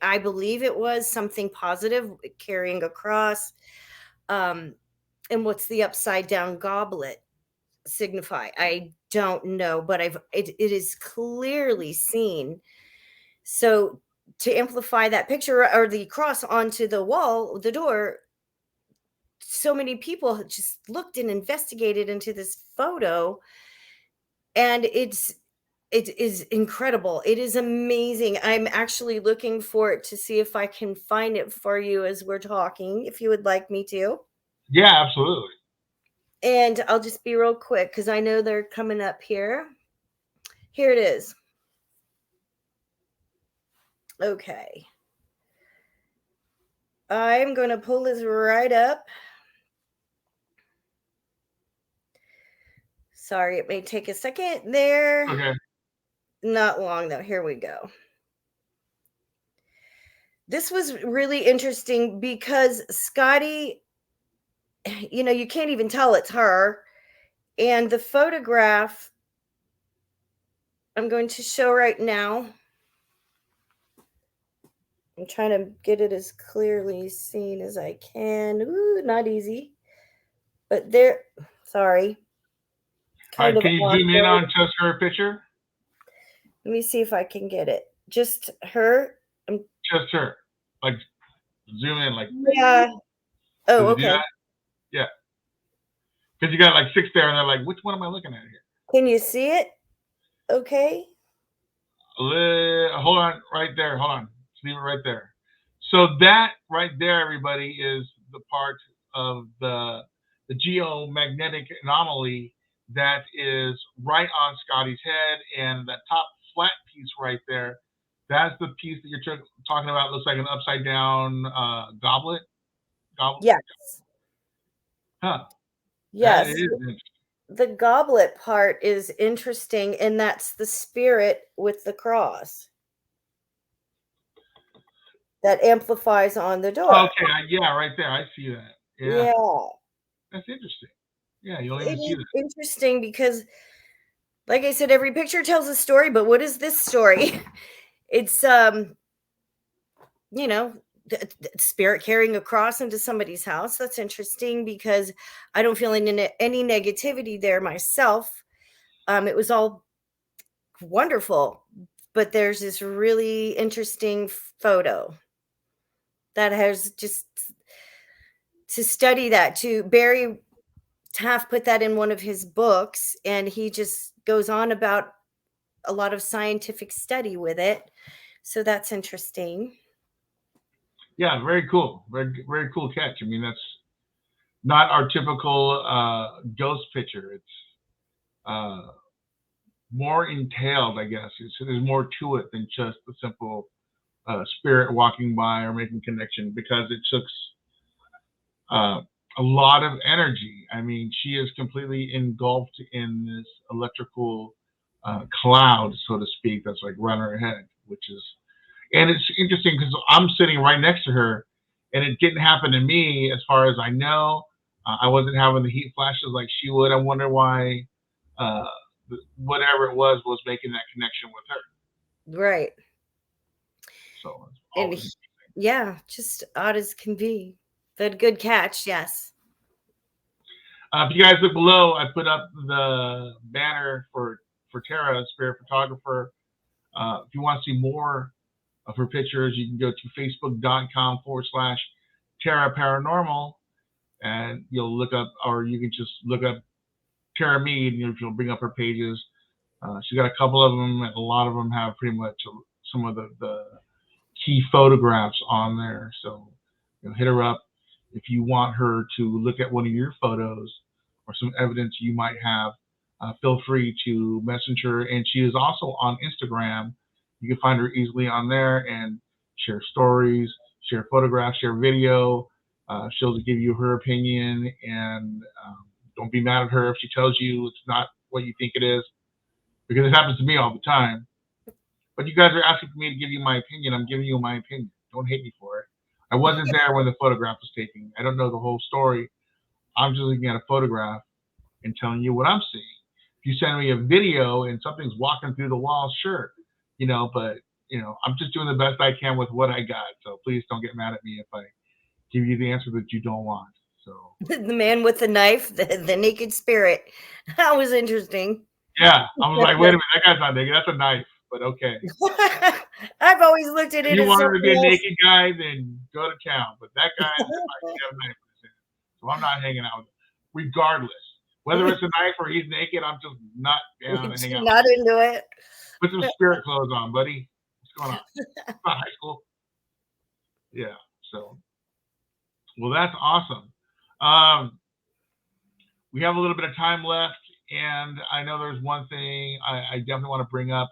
I believe it was something positive, carrying a cross. Um, and what's the upside down goblet signify? I don't know, but it is clearly seen. So to amplify that picture or the cross onto the wall, the door, so many people just looked and investigated into this photo, and it is incredible. It is amazing. I'm actually looking for it to see if I can find it for you as we're talking, if you would like me to. Yeah, absolutely. And I'll just be real quick because I know they're coming up here. Here it is. Okay. I'm going to pull this right up. Sorry, it may take a second there. Okay. Not long though. Here we go. This was really interesting because Scotty, you can't even tell it's her. And the photograph I'm going to show right now. I'm trying to get it as clearly seen as I can. Ooh, not easy. But there, sorry. All Kind right, of can you zoom in awkward. on just her picture? Let me see if I can get it. Just her. Just her. Like, zoom in, like, Yeah. Oh, does it do okay. that? Yeah. Because you got like six there, and they're like, which one am I looking at here? Can you see it? Okay. Hold on, right there. Hold on. Just leave it right there. So that right there, everybody, is the part of the the geomagnetic anomaly that is right on Scotty's head, and that top flat piece right there, that's the piece that you're talking about. Looks like an upside down goblet. Yes. Huh. That Yes. is interesting. The goblet part is interesting, and that's the spirit with the cross that amplifies on the door. Okay, yeah, right there. I see that. Yeah, Yeah. that's interesting. Yeah, you don't It even see is that. interesting because, like I said, every picture tells a story, but what is this story? It's you know, spirit carrying a cross into somebody's house. That's interesting because I don't feel any negativity there myself. It was all wonderful, but there's this really interesting photo that has just to study that. To Barry Taff put that in one of his books, and he just goes on about a lot of scientific study with it. So that's interesting. Yeah, very cool. Very very cool catch. I mean, that's not our typical ghost picture. It's uh, more entailed, I guess. There's more to it than just the simple spirit walking by or making connection, because it took uh, a lot of energy. I mean, she is completely engulfed in this electrical cloud, so to speak, that's like running her head, which is, and it's interesting because I'm sitting right next to her, and it didn't happen to me as far as I know. I wasn't having the heat flashes like she would. I wonder why uh, whatever it was making that connection with her. Right. So it's And always. yeah, just odd as can be. But good catch, yes. If you guys look below, I put up the banner for Tara, spirit photographer. If you want to see more of her pictures, you can go to facebook.com/Tara Paranormal, and you'll look up, or you can just look up Tara Mead, and she'll bring up her pages. She's got a couple of them, and a lot of them have pretty much some of the key photographs on there. So hit her up if you want her to look at one of your photos or some evidence you might have. Feel free to message her, and she is also on Instagram. You can find her easily on there and share stories, share photographs, share video. She'll give you her opinion, and don't be mad at her if she tells you it's not what you think it is, because it happens to me all the time. But you guys are asking for me to give you my opinion. I'm giving you my opinion. Don't hate me for it. I wasn't there when the photograph was taken. I don't know the whole story. I'm just looking at a photograph and telling you what I'm seeing. If you send me a video and something's walking through the wall, sure, but I'm just doing the best I can with what I got. So please don't get mad at me if I give you the answer that you don't want. So The man with the knife, the naked spirit. That was interesting. yeah, I was like, wait a minute, that guy's not naked. That's a knife, but okay. I've always looked at If it you as wanted to be something a else. naked guy, then go to town. But that guy looks like he has a knife in his hand. So I'm not hanging out with him. Regardless. Whether it's a knife or he's naked, I'm just not down to hang out Not with him. into it. Put some spirit clothes on, buddy. What's going on? It's not high school. Yeah. So, well, that's awesome. We have a little bit of time left, and I know there's one thing I definitely want to bring up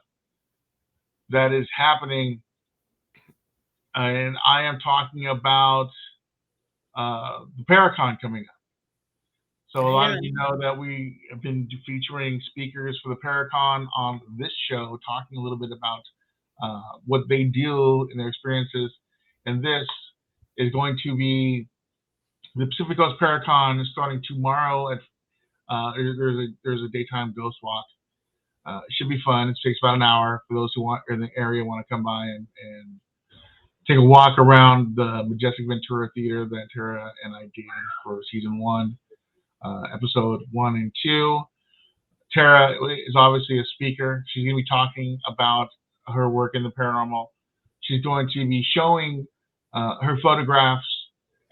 that is happening, and I am talking about the Paracon coming up. So a lot of you know that we have been featuring speakers for the Paracon on this show, talking a little bit about what they do and their experiences. And this is going to be the Pacific Coast Paracon is starting tomorrow at there's a daytime ghost walk. It should be fun. It takes about an hour for those who want in the area want to come by and take a walk around the Majestic Ventura Theater that Tara and I did for season 1. Episode 1 and 2. Tara is obviously a speaker. She's going to be talking about her work in the paranormal. She's going to be showing her photographs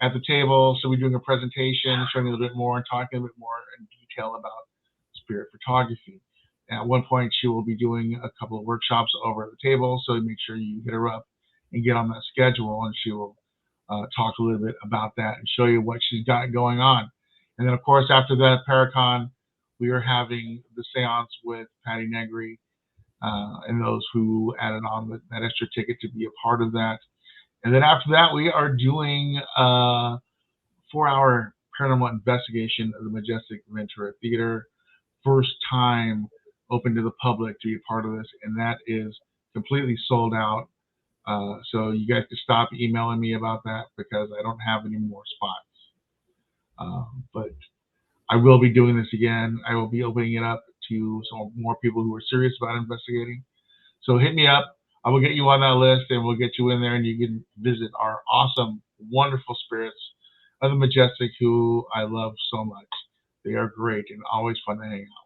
at the table. So we're doing a presentation, showing a little bit more and talking a bit more in detail about spirit photography. And at one point, she will be doing a couple of workshops over at the table. So make sure you hit her up and get on that schedule, and she will talk a little bit about that and show you what she's got going on. And then, of course, after that Paracon, we are having the seance with Patty Negri and those who added on that extra ticket to be a part of that. And then after that, we are doing a 4-hour paranormal investigation of the Majestic Ventura Theater. First time open to the public to be a part of this, and that is completely sold out. So you guys can stop emailing me about that because I don't have any more spots. But I will be doing this again. I will be opening it up to some more people who are serious about investigating. So hit me up. I will get you on that list, and we'll get you in there, and you can visit our awesome, wonderful spirits of the Majestic, who I love so much. They are great and always fun to hang out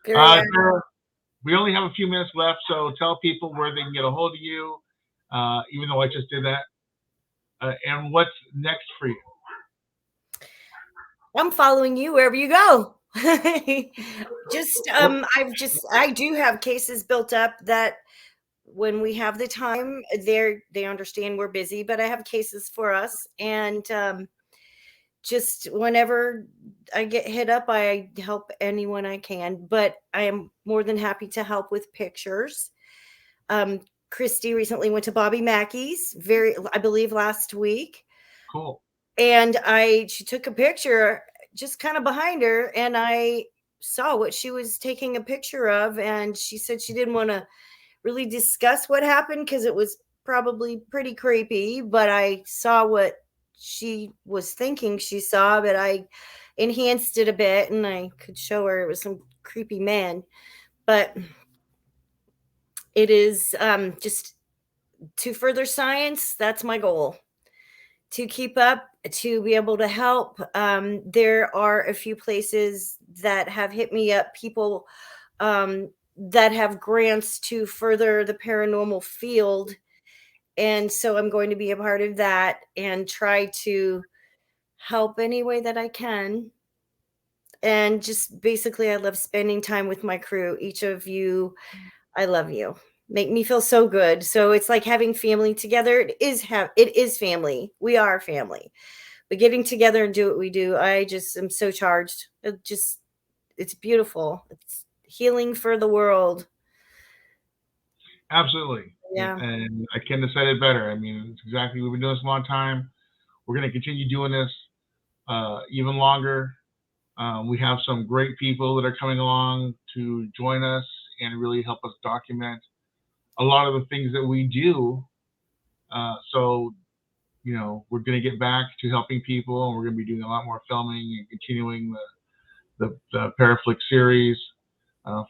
with. Sarah, we only have a few minutes left, so tell people where they can get a hold of you, even though I just did that. And what's next for you? I'm following you wherever you go. I do have cases built up that when we have the time, they understand we're busy, but I have cases for us. And just whenever I get hit up, I help anyone I can, but I am more than happy to help with pictures. Christy recently went to Bobby Mackey's, I believe last week. Cool. And she took a picture just kind of behind her, and I saw what she was taking a picture of, and she said she didn't want to really discuss what happened because it was probably pretty creepy, but I saw what she was thinking she saw, but I enhanced it a bit, and I could show her it was some creepy man. But it is just to further science. That's my goal, to keep up, to be able to help. There are a few places that have hit me up, people that have grants to further the paranormal field. And so I'm going to be a part of that and try to help any way that I can. And just basically, I love spending time with my crew. Each of you, I love you. Make me feel so good. So it's like having family together. It is family. We are family. But getting together and do what we do, I just am so charged. It's beautiful. It's healing for the world. Absolutely. Yeah. And I couldn't have said it better. I mean, it's exactly, we've been doing this a long time. We're going to continue doing this even longer. We have some great people that are coming along to join us and really help us document a lot of the things that we do. So, we're going to get back to helping people, and we're going to be doing a lot more filming and continuing the Paraflick series.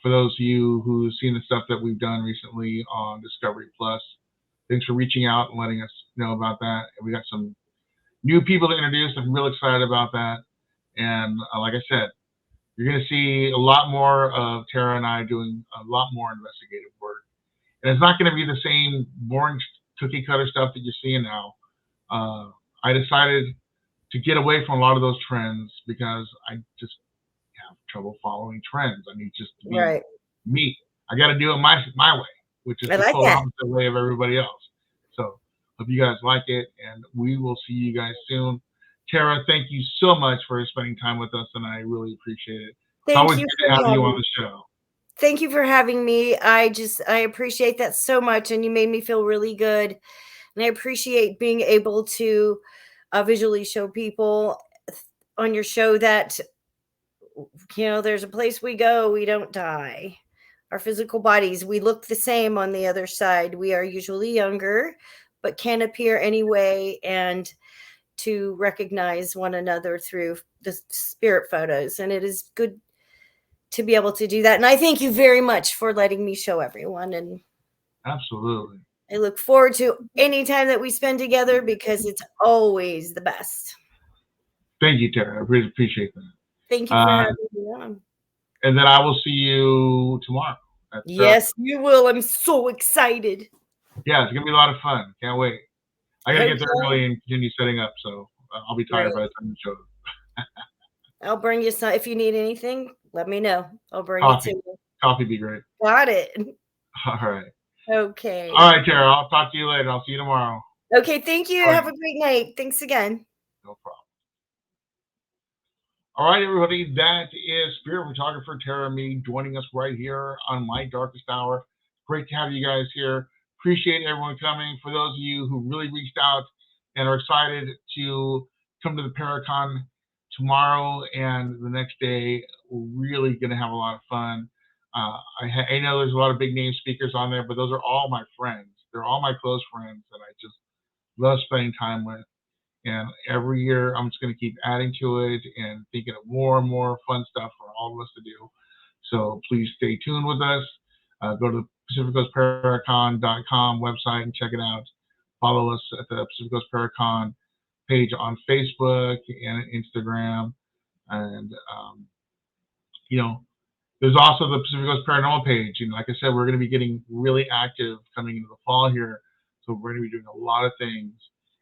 For those of you who've seen the stuff that we've done recently on Discovery Plus, thanks for reaching out and letting us know about that. And we got some new people to introduce. I'm real excited about that. And like I said, you're going to see a lot more of Tara and I doing a lot more investigative work. And it's not going to be the same boring cookie cutter stuff that you're seeing now. I decided to get away from a lot of those trends because I just have trouble following trends. I need just to be me. I got to do it my way, which is the total opposite way of everybody else. So hope you guys like it, and we will see you guys soon. Tara, thank you so much for spending time with us, and I really appreciate it. It's always good to have you on the show. Thank you for having me. I appreciate that so much, and you made me feel really good. And I appreciate being able to visually show people on your show that, there's a place we go, we don't die. Our physical bodies, we look the same on the other side. We are usually younger, but can appear anyway, and to recognize one another through the spirit photos. And it is good to be able to do that. And I thank you very much for letting me show everyone. And absolutely, I look forward to any time that we spend together because it's always the best. Thank you, Tara. I really appreciate that. Thank you for having me on. And then I will see you tomorrow. Yes, you will. I'm so excited. Yeah, it's going to be a lot of fun. Can't wait. I got to get there early and continue setting up, so I'll be tired by the time the show. I'll bring you some. If you need anything, let me know. I'll bring it to you. Coffee be great. Got it. All right. Okay. All right, Tara. I'll talk to you later. I'll see you tomorrow. Okay, thank you. Have a great night. Thanks again. No problem. All right, everybody, that is spirit photographer Tara Mead joining us right here on My Darkest Hour. Great to have you guys here. Appreciate everyone coming. For those of you who really reached out and are excited to come to the Paracon tomorrow and the next day, we're really going to have a lot of fun. I know there's a lot of big name speakers on there, but those are all my friends. They're all my close friends that I just love spending time with. And every year, I'm just going to keep adding to it and thinking of more and more fun stuff for all of us to do. So please stay tuned with us. Go to PacificCoastParacon.com website and check it out. Follow us at the Pacific Coast Paracon page on Facebook and Instagram. And, there's also the Pacific Coast Paranormal page. Like I said, we're going to be getting really active coming into the fall here. So we're going to be doing a lot of things,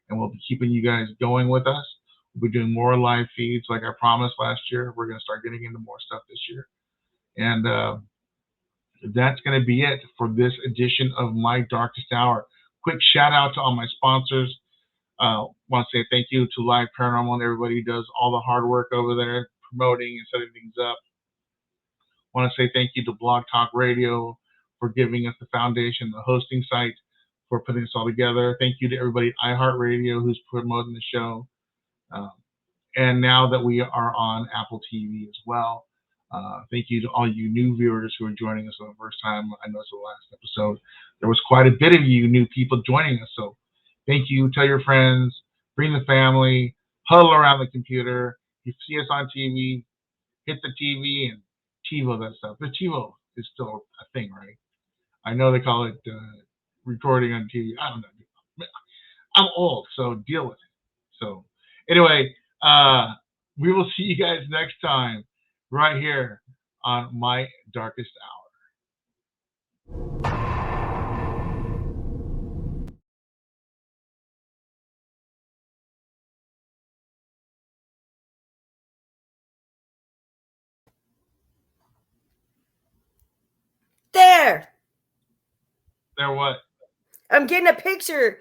and we'll be keeping you guys going with us. We'll be doing more live feeds like I promised last year. We're going to start getting into more stuff this year. And that's going to be it for this edition of My Darkest Hour. Quick shout out to all my sponsors. Want to say thank you to Live Paranormal and everybody who does all the hard work over there, promoting and setting things up. Want to say thank you to Blog Talk Radio for giving us the foundation, the hosting site, for putting this all together. Thank you to everybody at iHeartRadio who's promoting the show. And now that we are on Apple TV as well, thank you to all you new viewers who are joining us for the first time. I know it's the last episode. There was quite a bit of you new people joining us. So thank you. Tell your friends, bring the family, huddle around the computer. You see us on TV, hit the TV and TiVo that stuff. The TiVo is still a thing, right? I know they call it recording on TV. I don't know. I'm old, so deal with it. So anyway, we will see you guys next time right here on My Darkest Hour. There. There what? I'm getting a picture.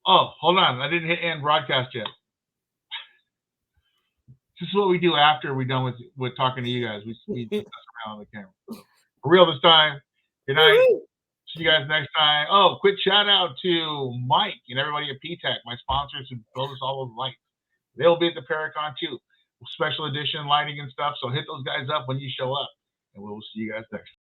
Oh, hold on. I didn't hit end broadcast yet. This is what we do after we're done with talking to you guys. We just mess around on the camera. For real this time. Good night. See you guys next time. Oh, quick shout out to Mike and everybody at PTech, my sponsors who build us all those lights. They'll be at the Paracon too. Special edition lighting and stuff. So hit those guys up when you show up. And we'll see you guys next time.